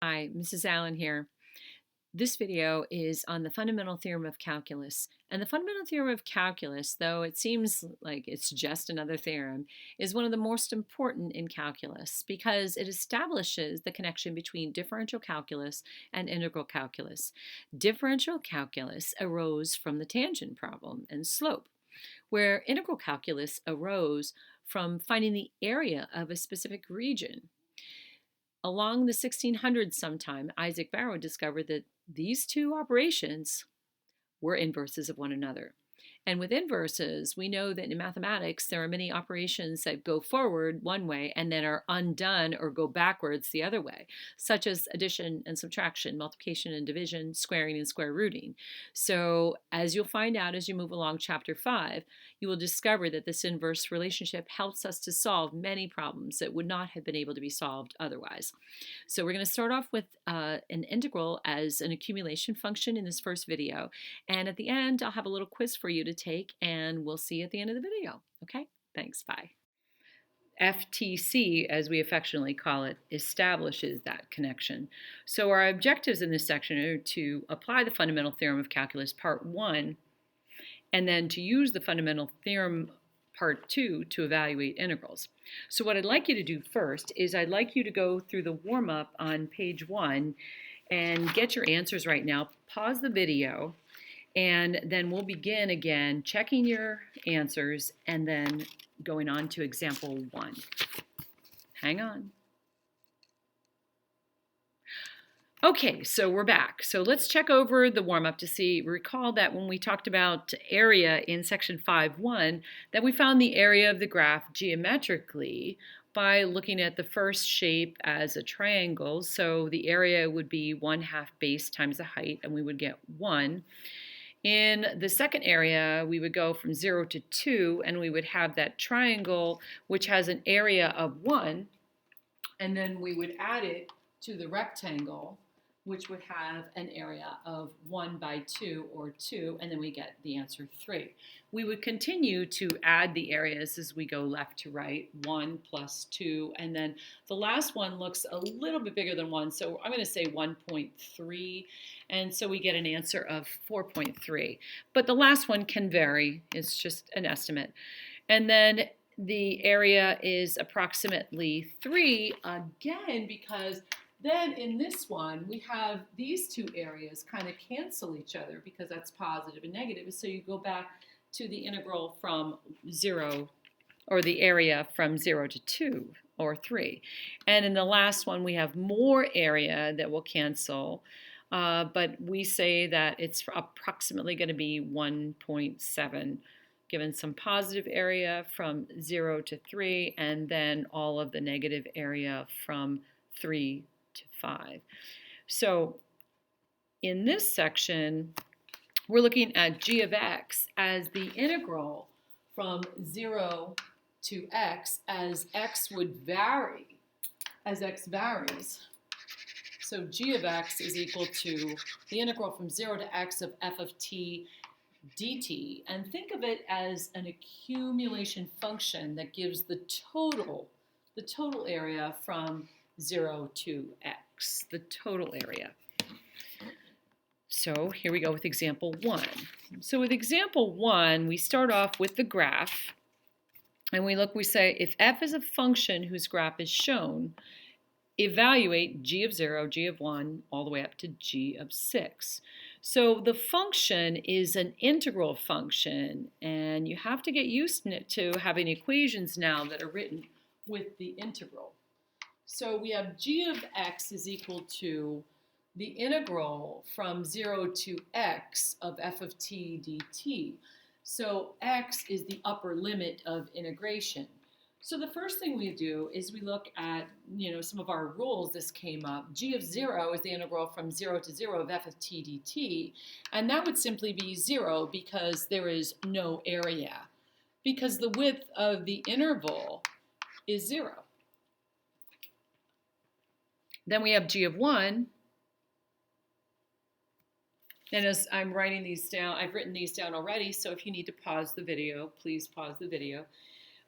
Hi, Mrs. Allen here. This video is on the fundamental theorem of calculus. And the fundamental theorem of calculus, though it seems like it's just another theorem, is one of the most important in calculus because it establishes the connection between differential calculus and integral calculus. Differential calculus arose from the tangent problem and slope, where integral calculus arose from finding the area of a specific region. Along the 1600s sometime, Isaac Barrow discovered that these two operations were inverses of one another. And with inverses, we know that in mathematics, there are many operations that go forward one way and then are undone or go backwards the other way, such as addition and subtraction, multiplication and division, squaring and square rooting. So as you'll find out as you move along chapter 5, you will discover that this inverse relationship helps us to solve many problems that would not have been able to be solved otherwise. So we're going to start off with an integral as an accumulation function in this first video. And at the end, I'll have a little quiz for you to take, and we'll see you at the end of the video. Okay? Thanks. Bye. FTC, as we affectionately call it, establishes that connection. So our objectives in this section are to apply the fundamental theorem of calculus part 1, and then to use the fundamental theorem part 2 to evaluate integrals. So what I'd like you to do first is I'd like you to go through the warm-up on page 1 and get your answers right now. Pause the video, and then we'll begin again checking your answers and then going on to example 1. Hang on. Okay, so we're back. So let's check over the warm-up to see, recall that when we talked about area in section 5.1, that we found the area of the graph geometrically by looking at the first shape as a triangle. So the area would be 1/2 base times the height, and we would get 1. In the second area, we would go from 0 to 2, and we would have that triangle, which has an area of 1, and then we would add it to the rectangle, which would have an area of 1/2 or 2, and then we get the answer 3. We would continue to add the areas as we go left to right, 1 plus 2, and then the last one looks a little bit bigger than 1, so I'm going to say 1.3, and so we get an answer of 4.3. But the last one can vary, it's just an estimate. And then the area is approximately 3, again, because then in this one, we have these two areas kind of cancel each other because that's positive and negative. So you go back to the integral from 0, or the area from 0 to 2 or 3. And in the last one, we have more area that will cancel, but we say that it's approximately going to be 1.7, given some positive area from 0 to 3, and then all of the negative area from 3 to 5. So in this section, we're looking at g of x as the integral from 0 to x as x would vary, as x varies. So g of x is equal to the integral from 0 to x of f of t dt. And think of it as an accumulation function that gives the total area from 0 to x, the total area. So here we go with example 1. So with example 1, we start off with the graph, and we say if f is a function whose graph is shown, evaluate g of 0, g of 1, all the way up to g of 6. So the function is an integral function, and you have to get used to having equations now that are written with the integral. So we have g of x is equal to the integral from 0 to x of f of t dt. So x is the upper limit of integration. So the first thing we do is we look at, some of our rules. This came up. G of 0 is the integral from 0 to 0 of f of t dt. And that would simply be 0 because there is no area, because the width of the interval is 0. Then we have g of 1, and as I'm writing these down, I've written these down already, so if you need to pause the video, please pause the video.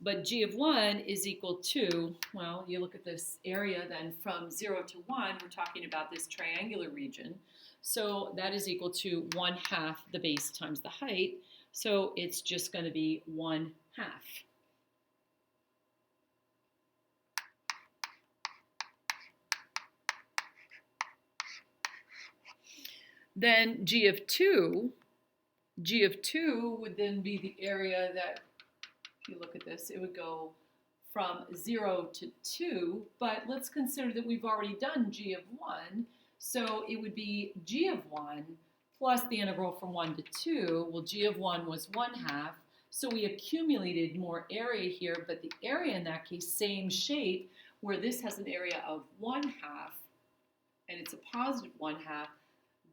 But g of 1 is equal to, well, you look at this area then from 0 to 1, we're talking about this triangular region. So that is equal to 1/2 the base times the height. So it's just going to be 1/2. Then g of 2 would then be the area that, if you look at this, it would go from 0 to 2, but let's consider that we've already done g of 1, so it would be g of 1 plus the integral from 1 to 2. Well, g of 1 was 1/2, so we accumulated more area here, but the area in that case, same shape, where this has an area of 1/2, and it's a positive 1/2.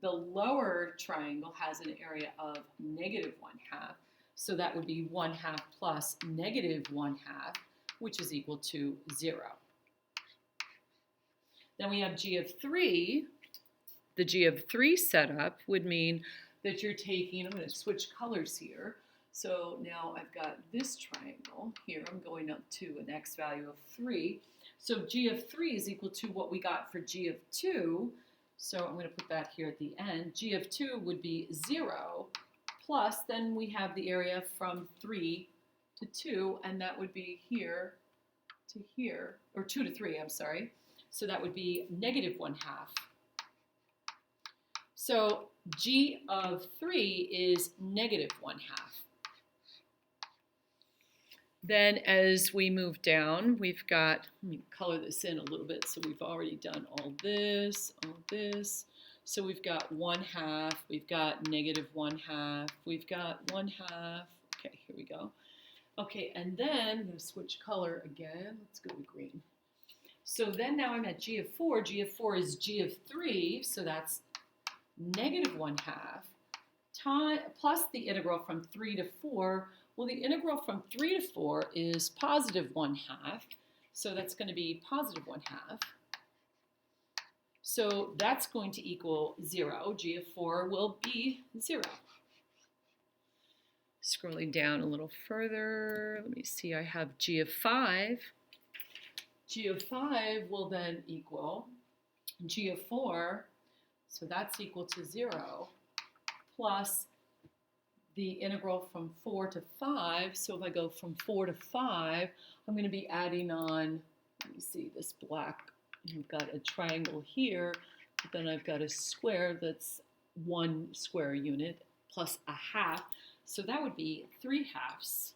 The lower triangle has an area of negative 1/2, so that would be 1/2 plus negative 1/2, which is equal to 0. Then we have g of 3. The g of 3 setup would mean that you're taking, I'm going to switch colors here. So now I've got this triangle here. I'm going up to an x value of 3. So g of 3 is equal to what we got for g of 2. So I'm going to put that here at the end. G of 2 would be 0, plus then we have the area from 3 to 2, and that would be here to here, or 2 to 3, I'm sorry. So that would be negative 1/2. So g of 3 is negative 1/2. Then as we move down, we've got, let me color this in a little bit, so we've already done all this. So we've got 1/2, we've got negative 1/2, we've got 1/2. Okay, here we go. Okay, and then I'm going to switch color again. Let's go to green. So then now I'm at g of 4. G of 4 is g of 3, so that's negative 1/2 plus the integral from 3 to 4. Well, the integral from 3 to 4 is positive 1/2, so that's going to be positive 1/2. So that's going to equal 0. G of 4 will be 0. Scrolling down a little further, let me see, I have g of 5. G of 5 will then equal g of 4, so that's equal to 0, plus the integral from 4 to 5. So if I go from 4 to 5, I'm going to be adding on, let me see, this black, I've got a triangle here, but then I've got a square that's 1 square unit plus 1/2. So that would be 3/2.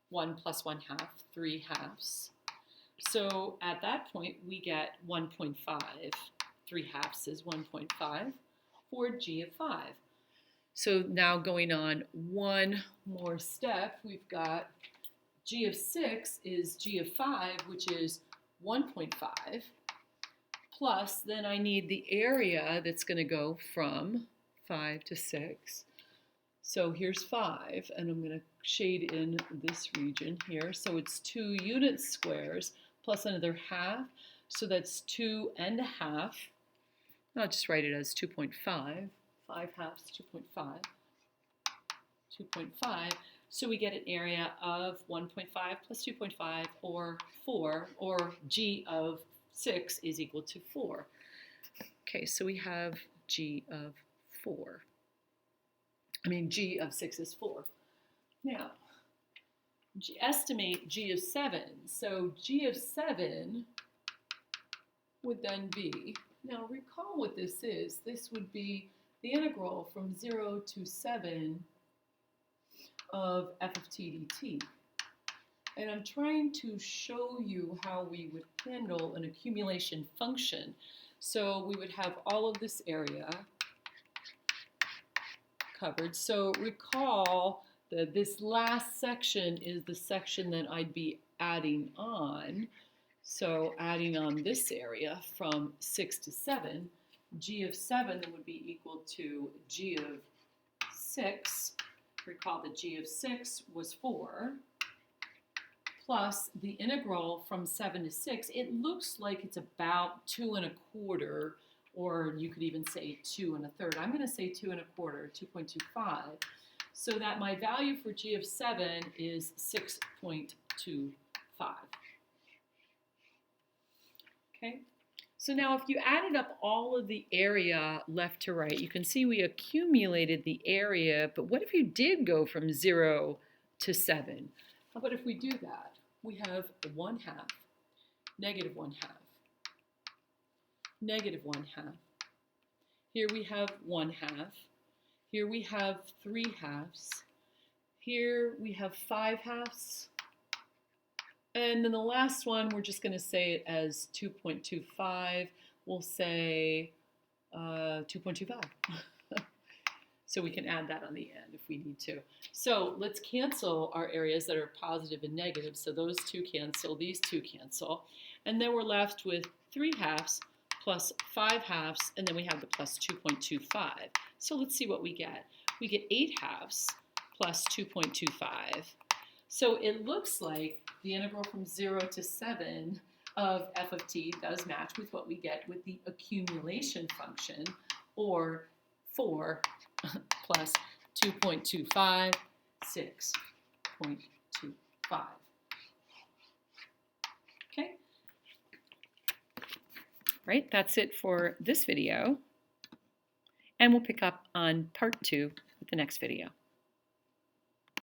1 plus 1/2, 3/2. So at that point, we get 1.5. 3/2 is 1.5 for g of 5. So now going on one more step, we've got g of 6 is g of 5, which is 1.5, plus then I need the area that's going to go from 5 to 6. So here's 5, and I'm going to shade in this region here. So it's 2 unit squares plus another 1/2, so that's 2 1/2. I'll just write it as 2.5. 5/2, 2.5, 2.5. So we get an area of 1.5 plus 2.5, or 4, or g of 6 is equal to 4. Okay, so we have g of 4. G of 6 is 4. Now, estimate g of 7. So g of 7 would then be, now recall what this is. This would be the integral from 0 to 7 of f of t dt. And I'm trying to show you how we would handle an accumulation function. So we would have all of this area covered. So recall that this last section is the section that I'd be adding on. So adding on this area from 6 to 7, g of 7 would be equal to g of 6. Recall that g of 6 was 4, plus the integral from 7 to 6. It looks like it's about 2 1/4, or you could even say 2 1/3. I'm going to say 2 1/4, 2.25. So that my value for g of 7 is 6.5. Okay, so now if you added up all of the area left to right, you can see we accumulated the area, but what if you did go from 0 to 7? How about if we do that? We have 1/2, negative 1/2, negative 1/2. Here we have 1/2. Here we have 3/2. Here we have 5/2. And then the last one, we're just going to say it as 2.25. We'll say 2.25. So we can add that on the end if we need to. So let's cancel our areas that are positive and negative. So those two cancel, these two cancel. And then we're left with 3/2 plus 5/2, and then we have the plus 2.25. So let's see what we get. We get 8/2 plus 2.25. So it looks like the integral from 0 to 7 of f of t does match with what we get with the accumulation function, or 4 plus 2.25, 6.25. Okay? Right, that's it for this video. And we'll pick up on part 2 with the next video.